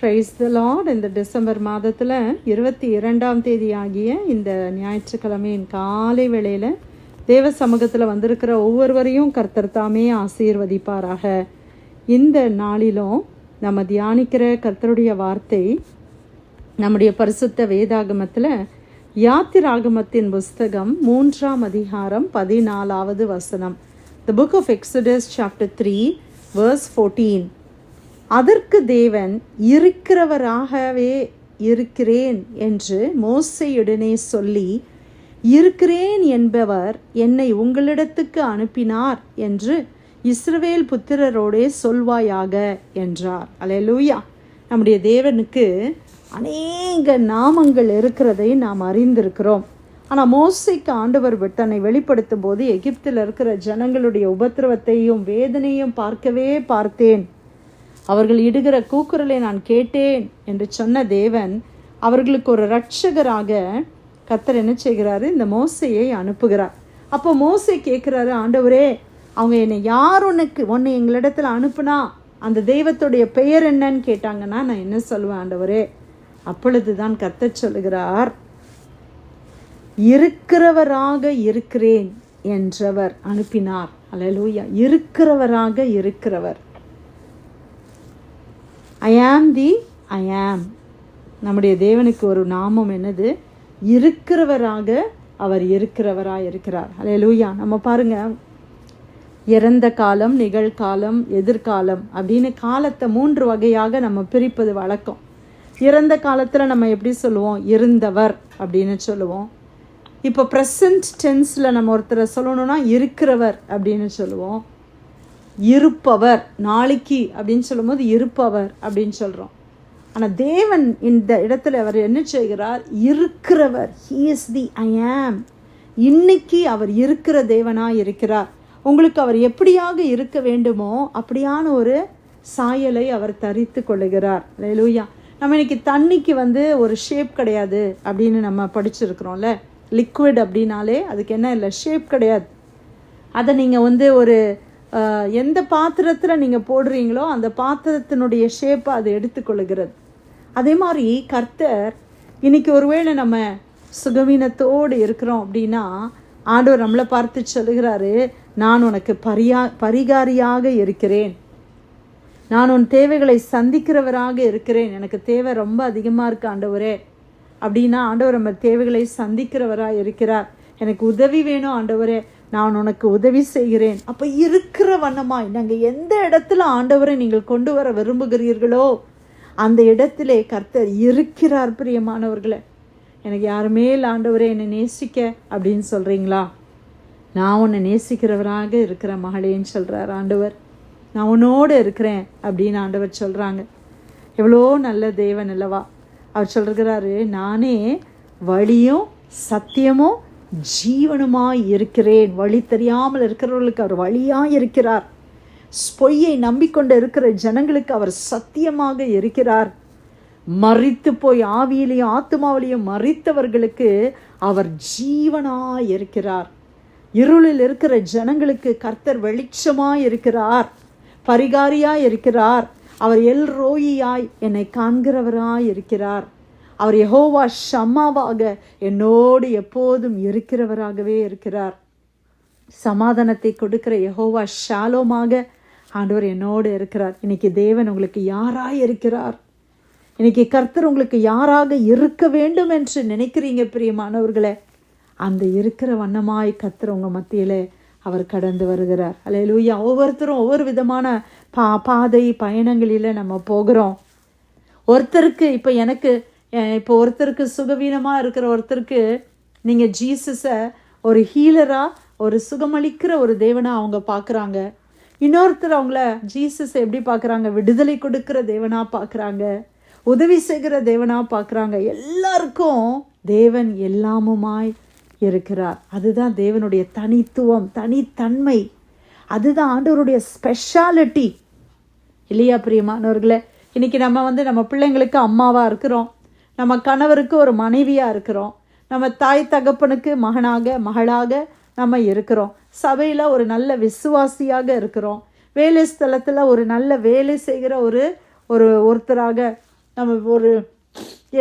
Praise the Lord. இந்த December மாதத்தில் 22ஆம் தேதி ஆகிய இந்த ஞாயிற்றுக்கிழமையின் காலை வேளையில் தேவ சமூகத்தில் வந்திருக்கிற ஒவ்வொருவரையும் கர்த்தர் தாமே ஆசீர்வதிப்பாராக. இந்த நாளிலும் நம்ம தியானிக்கிற கர்த்தருடைய வார்த்தை நம்முடைய பரிசுத்த வேதாகமத்தில் யாத்திராகமத்தின் புஸ்தகம் 3ஆம் அதிகாரம் 14வது வசனம். The book of Exodus chapter 3 verse 14. அதற்கு தேவன் இருக்கிறவராகவே இருக்கிறேன் என்று மோசேயுடனே சொல்லி, இருக்கிறேன் என்பவர் என்னை உங்களிடத்துக்கு அனுப்பினார் என்று இஸ்ரவேல் புத்திரரோடே சொல்வாயாக என்றார். அல்லேலூயா. நம்முடைய தேவனுக்கு அநேக நாமங்கள் இருக்கிறதை நாம் அறிந்திருக்கிறோம். ஆனால் மோசேக்கு ஆண்டவர் தன்னை வெளிப்படுத்தும் போது எகிப்தில் இருக்கிற ஜனங்களுடைய உபத்திரவத்தையும் வேதனையும் பார்க்கவே பார்த்தேன், அவர்கள் இடுகிற கூக்குரலை நான் கேட்டேன் என்று சொன்ன தேவன் அவர்களுக்கு ஒரு இரட்சகராக கர்த்தர் என்ன செய்கிறாரு, இந்த மோசேயை அனுப்புகிறார். அப்போ மோசே கேட்குறாரு, ஆண்டவரே, அவங்க என்னை யார் உன்னை எங்களிடத்துல அனுப்புனா அந்த தெய்வத்துடைய பெயர் என்னன்னு கேட்டாங்கன்னா நான் என்ன சொல்லுவேன் ஆண்டவரே? அப்பொழுதுதான் கர்த்தர் சொல்லுகிறார், இருக்கிறவராக இருக்கிறேன் என்றவர் அனுப்பினார். அல்லேலூயா. இருக்கிறவராக இருக்கிறவர். ஐ ஆம் தி ஐ ஆம். நம்முடைய தேவனுக்கு ஒரு நாமம் என்னது? இருக்கிறவராக அவர் இருக்கிறவராக இருக்கிறார். அல்லேலூயா. நம்ம பாருங்க, இறந்த காலம், நிகழ்காலம், எதிர்காலம் அப்படின்னு காலத்தை 3 வகையாக நம்ம பிரிப்பது வழக்கம். இறந்த காலத்தில் நம்ம எப்படி சொல்லுவோம்? இருந்தவர் அப்படின்னு சொல்லுவோம். இப்போ ப்ரெசன்ட் டென்ஸில் நம்ம ஒருத்தரை சொல்லணும்னா இருக்கிறவர் அப்படின்னு சொல்லுவோம். இருப்பவர், நாளைக்கு அப்படின்னு சொல்லும்போது இருப்பவர் அப்படின்னு சொல்கிறோம். ஆனால் தேவன் இந்த இடத்துல அவர் என்ன செய்கிறார்? இருக்கிறவர். ஹீ இஸ் தி ஐ ஆம். இன்னைக்கு அவர் இருக்கிற தேவனாக இருக்கிறார். உங்களுக்கு அவர் எப்படியாக இருக்க வேண்டுமோ அப்படியான ஒரு சாயலை அவர் தரித்து கொள்ளுகிறார். அல்லேலூயா. நம்ம இன்னைக்கு தண்ணிக்கு ஒரு ஷேப் கிடையாது அப்படின்னு நம்ம படிச்சிருக்கிறோம்ல. லிக்விட் அப்படின்னாலே அதுக்கு என்ன இல்லை, ஷேப் கிடையாது. அதை நீங்கள் ஒரு எந்த பாத்திரத்தில் நீங்கள் போடுறீங்களோ அந்த பாத்திரத்தினுடைய ஷேப்பை அது எடுத்துக்கொள்ளுகிறது. அதே மாதிரி கர்த்தர் இன்னைக்கு ஒருவேளை நம்ம சுகவீனத்தோடு இருக்கிறோம் அப்படின்னா ஆண்டவர் நம்மளை பார்த்து சொல்லுகிறாரு, நான் உனக்கு பரிகாரியாக இருக்கிறேன், நான் உன் தேவைகளை சந்திக்கிறவராக இருக்கிறேன். எனக்கு தேவை ரொம்ப அதிகமாக இருக்கு ஆண்டவரே அப்படின்னா ஆண்டவர் நம்ம தேவைகளை சந்திக்கிறவராக இருக்கிறார். எனக்கு உதவி வேணும் ஆண்டவரே, நான் உனக்கு உதவி செய்கிறேன். அப்போ இருக்கிற வண்ணமாய் நாங்கள் எந்த இடத்துல ஆண்டவரை நீங்கள் கொண்டு வர விரும்புகிறீர்களோ அந்த இடத்திலே கர்த்தர் இருக்கிறார். பிரியமானவர்களே, எனக்கு யாருமே இல்லை ஆண்டவரே என்னை நேசிக்க அப்படின்னு சொல்கிறீங்களா? நான் உன்னை நேசிக்கிறவராக இருக்கிற மகளேன்னு சொல்கிறார் ஆண்டவர். நான் உன்னோடு இருக்கிறேன் அப்படின்னு ஆண்டவர் சொல்கிறாங்க. எவ்வளோ நல்ல தேவன் அல்லவா. அவர் சொல்கிறாரு, நானே வழியும் சத்தியமும் ஜீவனுமாய் இருக்கிறேன். வழி தெரியாமல் இருக்கிறவர்களுக்கு அவர் வழியாக இருக்கிறார். பொய்யை நம்பிக்கொண்டு இருக்கிற ஜனங்களுக்கு அவர் சத்தியமாக இருக்கிறார். மரித்து போய் ஆவியிலையும் ஆத்துமாவிலையும் மரித்தவர்களுக்கு அவர் ஜீவனாய் இருக்கிறார். இருளில் இருக்கிற ஜனங்களுக்கு கர்த்தர் வெளிச்சமாய் இருக்கிறார், பரிகாரியாய் இருக்கிறார். அவர் எல் ரோயியாய் என்னை காண்கிறவராய் இருக்கிறார். அவர் யெகோவா ஷம்மாவாக என்னோடு எப்போதும் இருக்கிறவராகவே இருக்கிறார். சமாதானத்தை கொடுக்கிற யெகோவா ஷாலோமாக ஆண்டவர் என்னோடு இருக்கிறார். இன்னைக்கு தேவன் உங்களுக்கு யாராய் இருக்கிறார்? இன்னைக்கு கர்த்தர் உங்களுக்கு யாராக இருக்க வேண்டும் என்று நினைக்கிறீங்க பிரியமானவர்களே? அந்த இருக்கிற வண்ணமாய் கர்த்தர் உங்கள் மத்தியில் அவர் கடந்து வருகிறார். அல்லேலூயா. ஒவ்வொருத்தரும் ஒவ்வொரு விதமான பாதை பயணங்களில் நம்ம போகிறோம். ஒருத்தருக்கு இப்போ ஒருத்தருக்கு சுகவீனமாக இருக்கிற ஒருத்தருக்கு நீங்கள் ஜீசஸை ஒரு ஹீலராக, ஒரு சுகமளிக்கிற ஒரு தேவனாக அவங்க பார்க்குறாங்க. இன்னொருத்தர் அவங்கள ஜீசஸை எப்படி பார்க்குறாங்க? விடுதலை கொடுக்கிற தேவனாக பார்க்குறாங்க, உதவி செய்கிற தேவனாக பார்க்குறாங்க. எல்லாருக்கும் தேவன் எல்லாமுமாய் இருக்கிறார். அதுதான் தேவனுடைய தனித்துவம், தனித்தன்மை. அதுதான் ஆண்டவருடைய ஸ்பெஷாலிட்டி இல்லையா பிரியமானவர்களே? இன்றைக்கி நம்ம பிள்ளைங்களுக்கு அம்மாவாக இருக்கிறோம், நம்ம கணவருக்கு ஒரு மனைவியாக இருக்கிறோம், நம்ம தாய் தகப்பனுக்கு மகளாக நம்ம இருக்கிறோம், சபையில் ஒரு நல்ல விசுவாசியாக இருக்கிறோம், வேலை ஸ்தலத்தில் ஒரு நல்ல வேலை செய்கிற ஒருத்தராக நம்ம ஒரு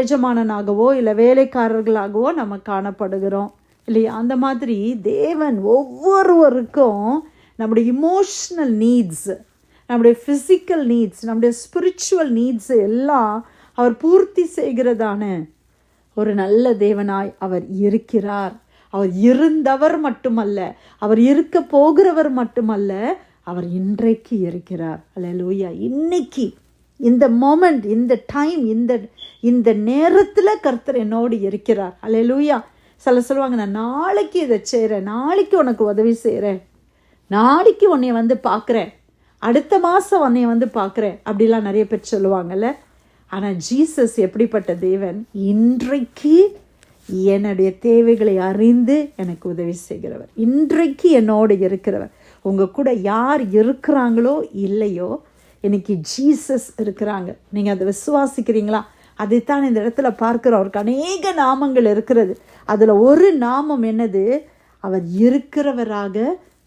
எஜமானனாகவோ இல்லை வேலைக்காரர்களாகவோ நம்ம காணப்படுகிறோம் இல்லையா? அந்த மாதிரி தேவன் ஒவ்வொருவருக்கும் நம்முடைய இமோஷ்னல் நீட்ஸ், நம்முடைய ஃபிசிக்கல் நீட்ஸ், நம்முடைய ஸ்பிரிச்சுவல் நீட்ஸ் எல்லாம் அவர் பூர்த்தி செய்கிறதான ஒரு நல்ல தேவனாய் அவர் இருக்கிறார். அவர் இருந்தவர் மட்டுமல்ல, அவர் இருக்க போகிறவர் மட்டுமல்ல, அவர் இன்றைக்கு இருக்கிறார். அல்லேலூயா. இன்னைக்கு இந்த மொமெண்ட், இந்த டைம், இந்த நேரத்தில் கர்த்தர் என்னோடு இருக்கிறார். அல்லேலூயா. சொல்லுவாங்க, நான் நாளைக்கு இதை செய்கிறேன், நாளைக்கு உனக்கு உதவி செய்கிறேன், நாளைக்கு உன்னை வந்து பார்க்குறேன், அடுத்த மாதம் உன்னை வந்து பார்க்குறேன், அப்படிலாம் நிறைய பேர் சொல்லுவாங்கல்ல. ஆனால் ஜீசஸ் எப்படிப்பட்ட தேவன்? இன்றைக்கு என்னுடைய தேவைகளை அறிந்து எனக்கு உதவி செய்கிறவர், இன்றைக்கு என்னோடு இருக்கிறவர். உங்கள் கூட யார் இருக்கிறாங்களோ இல்லையோ, இன்னைக்கு ஜீசஸ் இருக்கிறாங்க. நீங்கள் அதை விசுவாசிக்கிறீங்களா? அதைத்தான் இந்த இடத்துல பார்க்குறோம். அவருக்கு அநேக நாமங்கள் இருக்கிறது. அதில் ஒரு நாமம் என்னது? அவர் இருக்கிறவராக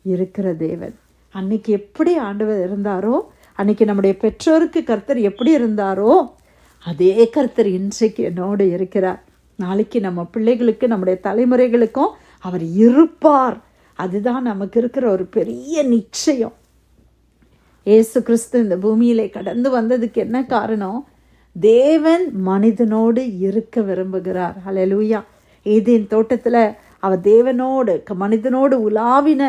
இருக்கிற தேவன். அன்னைக்கு எப்படி ஆண்டவர் இருந்தாரோ, அன்னைக்கு நம்முடைய பெற்றோருக்கு கர்த்தர் எப்படி இருந்தாரோ, அதே கர்த்தர் இன்றைக்கு என்னோடு இருக்கிறார். நாளைக்கு நம்ம பிள்ளைகளுக்கு, நம்முடைய தலைமுறைகளுக்கும் அவர் இருப்பார். அதுதான் நமக்கு இருக்கிற ஒரு பெரிய நிச்சயம். இயேசு கிறிஸ்து இந்த பூமியிலே கடந்து வந்ததுக்கு என்ன காரணம்? தேவன் மனிதனோடு இருக்க விரும்புகிறார். ஹல்லேலூயா. ஏதேன் தோட்டத்தில் அவர் தேவனோடு மனிதனோடு உலாவின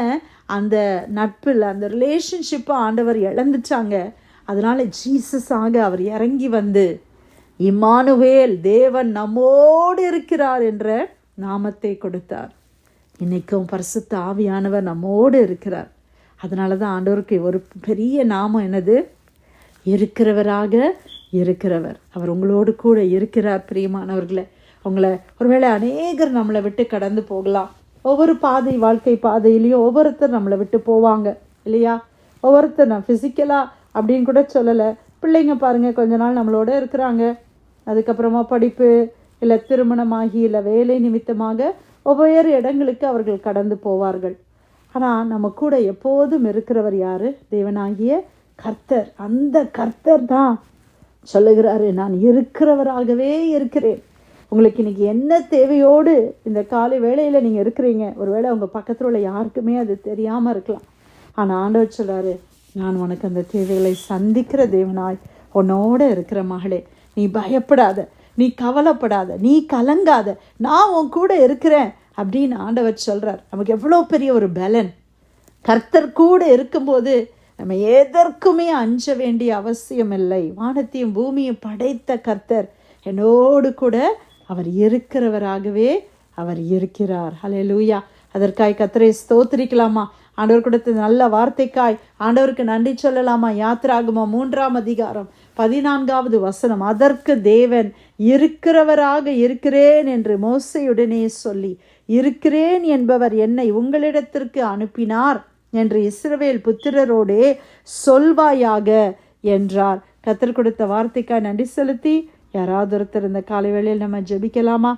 அந்த நட்பில், அந்த ரிலேஷன்ஷிப்பை ஆண்டவர் இழந்துச்சாங்க. அதனால ஜீசஸாக அவர் இறங்கி வந்து இம்மானுவேல், தேவன் நம்மோடு இருக்கிறார் என்ற நாமத்தை கொடுத்தார். இன்னைக்கும் பரிசுத்த ஆவியானவர் நம்மோடு இருக்கிறார். அதனால தான் ஆண்டவருக்கு ஒரு பெரிய நாமம் என்னது? இருக்கிறவராக இருக்கிறவர். அவர் உங்களோடு கூட இருக்கிறார். பிரியமானவர்களை, உங்களை ஒருவேளை அநேகர் நம்மளை விட்டு கடந்து போகலாம். ஒவ்வொரு வாழ்க்கை பாதையிலையும் ஒவ்வொருத்தர் நம்மளை விட்டு போவாங்க இல்லையா? ஒவ்வொருத்தர் நான் ஃபிசிக்கலாக அப்படின்னு கூட சொல்லலை. பிள்ளைங்க பாருங்கள், கொஞ்ச நாள் நம்மளோட இருக்கிறாங்க, அதுக்கப்புறமா படிப்பு இல்லை திருமணமாகி இல்லை வேலை நிமித்தமாக ஒவ்வொரு இடங்களுக்கு அவர்கள் கடந்து போவார்கள். ஆனால் நம்ம கூட எப்போதும் இருக்கிறவர் யார்? தேவனாகிய கர்த்தர். அந்த கர்த்தர் தான் சொல்லுகிறாரு, நான் இருக்கிறவராகவே இருக்கிறேன். உங்களுக்கு இன்றைக்கி என்ன தேவையோடு இந்த காலை வேளையில் நீங்கள் இருக்கிறீங்க, ஒருவேளை உங்கள் பக்கத்தில் உள்ள யாருக்குமே அது தெரியாமல் இருக்கலாம். ஆனால் ஆண்டவர் சொல்கிறாரு, நான் உனக்கு அந்த தேவைகளை சந்திக்கிற தேவனாய் உன்னோட இருக்கிற மகளே, நீ பயப்படாத, நீ கவலைப்படாத, நீ கலங்காத, நான் உன் கூட இருக்கிறேன் அப்படின்னு ஆண்டவர் சொல்கிறார். நமக்கு எவ்வளோ பெரிய ஒரு பலன்! கர்த்தர் கூட இருக்கும்போது நம்ம எதற்குமே அஞ்ச வேண்டிய அவசியம் இல்லை. வானத்தையும் பூமியும் படைத்த கர்த்தர் என்னோடு கூட அவர் இருக்கிறவராகவே அவர் இருக்கிறார். ஹல்லேலூயா. அதற்காய் கர்த்தரை ஸ்தோத்திரிக்கலாமா? ஆண்டவர் கொடுத்த நல்ல வார்த்தைக்காய் ஆண்டவருக்கு நன்றி சொல்லலாமா? யாத்திராகமம் 3ஆம் அதிகாரம் 14வது வசனம். அதற்கு தேவன் இருக்கிறவராக இருக்கிறேன் என்று மோசேயுடனே சொல்லி, இருக்கிறேன் என்பவர் என்னை உங்களிடத்திற்கு அனுப்பினார் என்று இஸ்ரவேல் புத்திரரோடே சொல்வாயாக என்றார். கர்த்தர் கொடுத்த வார்த்தைக்காய் நன்றி செலுத்தி யாராவது ஒருத்தர் இந்த காலை வேளையில் நம்ம ஜெபிக்கலாமா?